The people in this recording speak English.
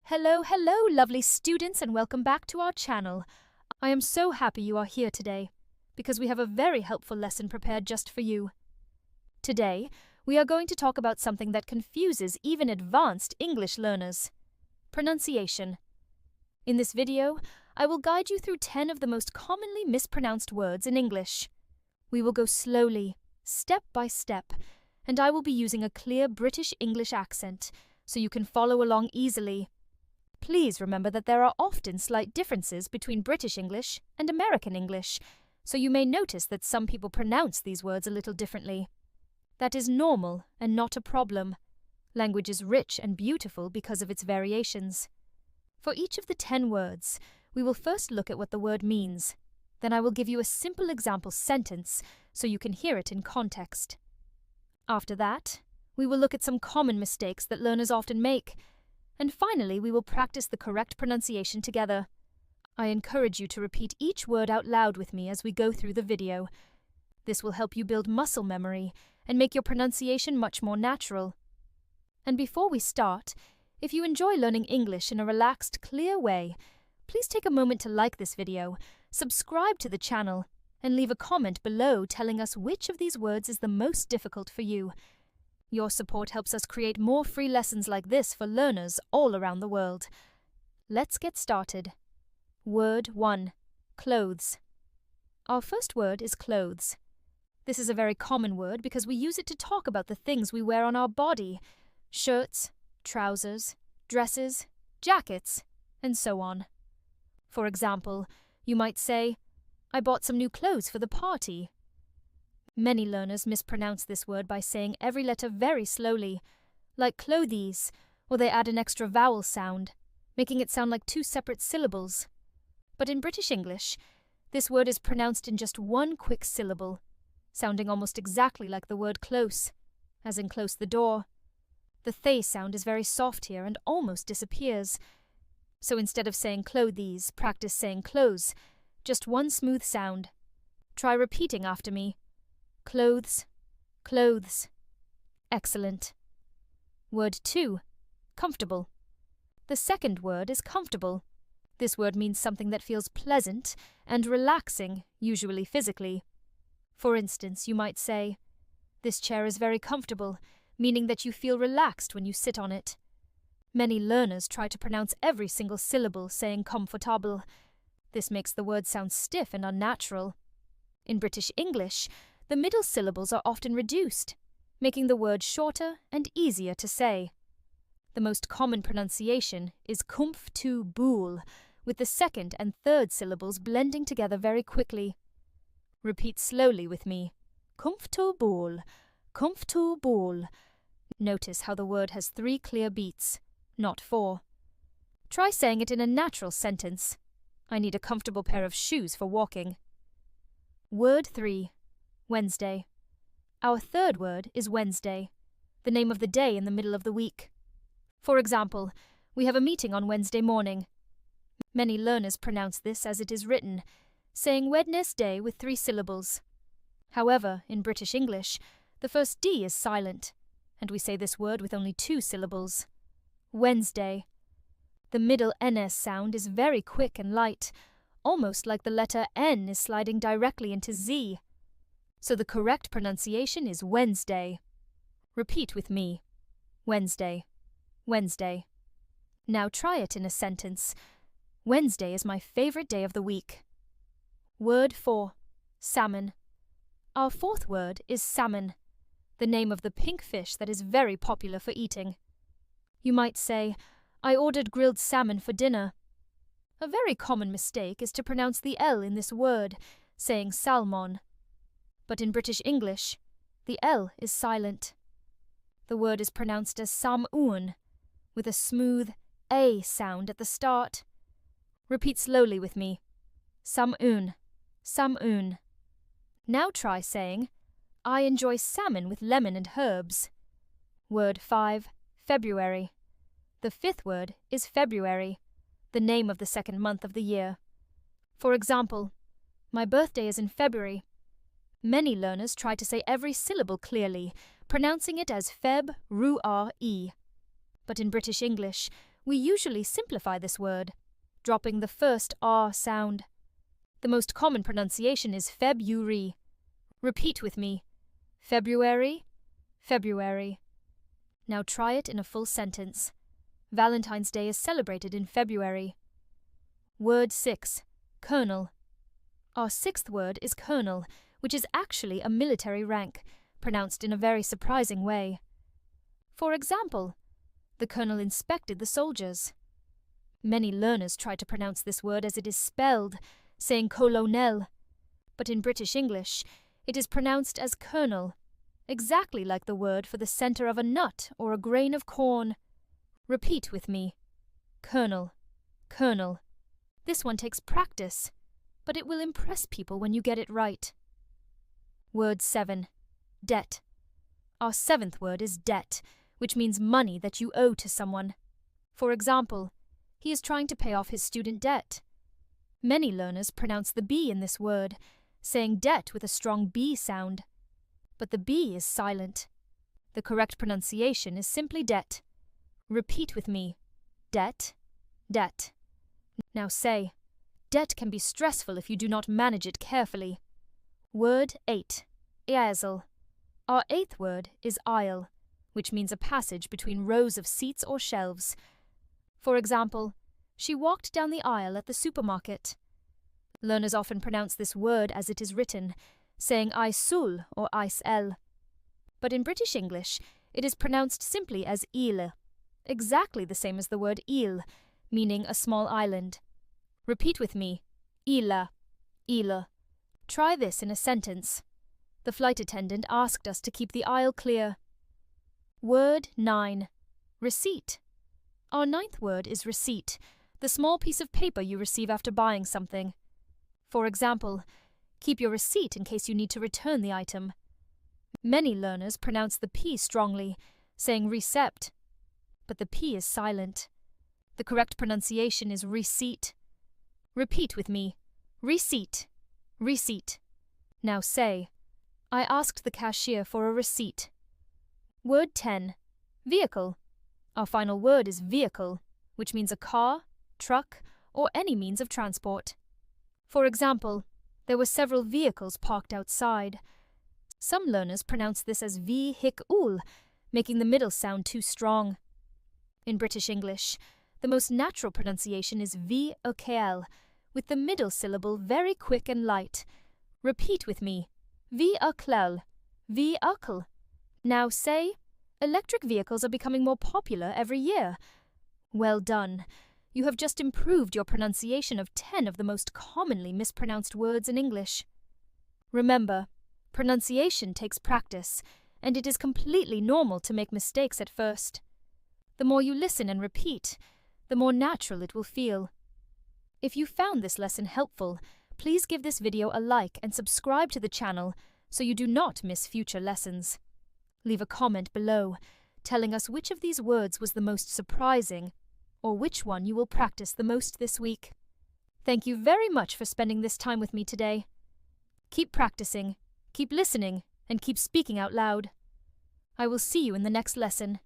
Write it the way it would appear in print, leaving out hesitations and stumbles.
Hello, lovely students, and welcome back to our channel. I am so happy you are here today, because we have a very helpful lesson prepared just for you. Today, we are going to talk about something that confuses even advanced English learners: pronunciation. In this video, I will guide you through 10 of the most commonly mispronounced words in English. We will go slowly, step by step, and I will be using a clear British English accent, so you can follow along easily. Please remember that there are often slight differences between British English and American English, so you may notice that some people pronounce these words a little differently. That is normal and not a problem. Language is rich and beautiful because of its variations. For each of the 10 words, we will first look at what the word means. Then I will give you a simple example sentence so you can hear it in context. After that, we will look at some common mistakes that learners often make. And finally, we will practice the correct pronunciation together. I encourage you to repeat each word out loud with me as we go through the video. This will help you build muscle memory and make your pronunciation much more natural. And before we start, if you enjoy learning English in a relaxed, clear way, please take a moment to like this video, subscribe to the channel, and leave a comment below telling us which of these words is the most difficult for you. Your support helps us create more free lessons like this for learners all around the world. Let's get started. Word 1. Clothes. Our first word is clothes. This is a very common word because we use it to talk about the things we wear on our body: shirts, trousers, dresses, jackets, and so on. For example, you might say, "I bought some new clothes for the party." Many learners mispronounce this word by saying every letter very slowly, like clothes, or they add an extra vowel sound, making it sound like two separate syllables. But in British English, this word is pronounced in just one quick syllable, sounding almost exactly like the word close, as in close the door. The th sound is very soft here and almost disappears. So instead of saying clothes, practice saying clothes, just one smooth sound. Try repeating after me. Clothes, clothes. Excellent. Word 2. Comfortable. The second word is comfortable. This word means something that feels pleasant and relaxing, usually physically. For instance, you might say, "This chair is very comfortable," meaning that you feel relaxed when you sit on it. Many learners try to pronounce every single syllable, saying comfortable. This makes the word sound stiff and unnatural. In British English, the middle syllables are often reduced, making the word shorter and easier to say. The most common pronunciation is comfortable, with the second and third syllables blending together very quickly. Repeat slowly with me. Comfortable, comfortable. Notice how the word has 3 clear beats, not 4. Try saying it in a natural sentence. "I need a comfortable pair of shoes for walking." Word 3. Wednesday. Our third word is Wednesday, the name of the day in the middle of the week. For example, we have a meeting on Wednesday morning. Many learners pronounce this as it is written, saying Wednesday with 3 syllables. However, in British English, the first D is silent, and we say this word with only 2 syllables. Wednesday. The middle NS sound is very quick and light, almost like the letter N is sliding directly into Z. So the correct pronunciation is Wednesday. Repeat with me. Wednesday, Wednesday. Now try it in a sentence. Wednesday is my favorite day of the week. Word 4. Salmon. Our fourth word is salmon, the name of the pink fish that is very popular for eating. You might say, "I ordered grilled salmon for dinner." A very common mistake is to pronounce the L in this word, saying Salmon. But in British English, the L is silent. The word is pronounced as Salmon, with a smooth A sound at the start. Repeat slowly with me. Salmon, Salmon. Now try saying, "I enjoy salmon with lemon and herbs." Word 5. February. The fifth word is February, the name of the second month of the year. For example, "My birthday is in February." Many learners try to say every syllable clearly, pronouncing it as Feb-ru-ar-e. But in British English, we usually simplify this word, dropping the first R sound. The most common pronunciation is February. Repeat with me. February, February. Now try it in a full sentence. Valentine's Day is celebrated in February. Word 6. Colonel. Our sixth word is colonel, which is actually a military rank, pronounced in a very surprising way. For example, the colonel inspected the soldiers. Many learners try to pronounce this word as it is spelled, saying colonel, but in British English, it is pronounced as colonel, exactly like the word for the center of a nut or a grain of corn. Repeat with me. Colonel, colonel. This one takes practice, but it will impress people when you get it right. Word 7. Debt. Our seventh word is debt, which means money that you owe to someone. For example, he is trying to pay off his student debt. Many learners pronounce the B in this word, saying debt with a strong B sound. But the B is silent. The correct pronunciation is simply debt. Repeat with me. Debt, debt. Now say, debt can be stressful if you do not manage it carefully. Word 8. Eisel. Our eighth word is aisle, which means a passage between rows of seats or shelves. For example, she walked down the aisle at the supermarket. Learners often pronounce this word as it is written, saying aisul or aisel. But in British English, it is pronounced simply as île, exactly the same as the word île, meaning a small island. Repeat with me. Île, île. Try this in a sentence. The flight attendant asked us to keep the aisle clear. Word 9. Receipt. Our ninth word is receipt, the small piece of paper you receive after buying something. For example, keep your receipt in case you need to return the item. Many learners pronounce the P strongly, saying recept, but the P is silent. The correct pronunciation is receipt. Repeat with me. Receipt, receipt. Now say, I asked the cashier for a receipt. Word 10. Vehicle. Our final word is vehicle, which means a car, truck, or any means of transport. For example, there were several vehicles parked outside. Some learners pronounce this as vehicle, making the middle sound too strong. In British English, the most natural pronunciation is vehicle, with the middle syllable very quick and light. Repeat with me. Vehicle, vehicle. Now say, electric vehicles are becoming more popular every year. Well done. You have just improved your pronunciation of 10 of the most commonly mispronounced words in English. Remember, pronunciation takes practice, and it is completely normal to make mistakes at first. The more you listen and repeat, the more natural it will feel. If you found this lesson helpful, please give this video a like and subscribe to the channel so you do not miss future lessons. Leave a comment below, telling us which of these words was the most surprising, or which one you will practice the most this week. Thank you very much for spending this time with me today. Keep practicing, keep listening, and keep speaking out loud. I will see you in the next lesson.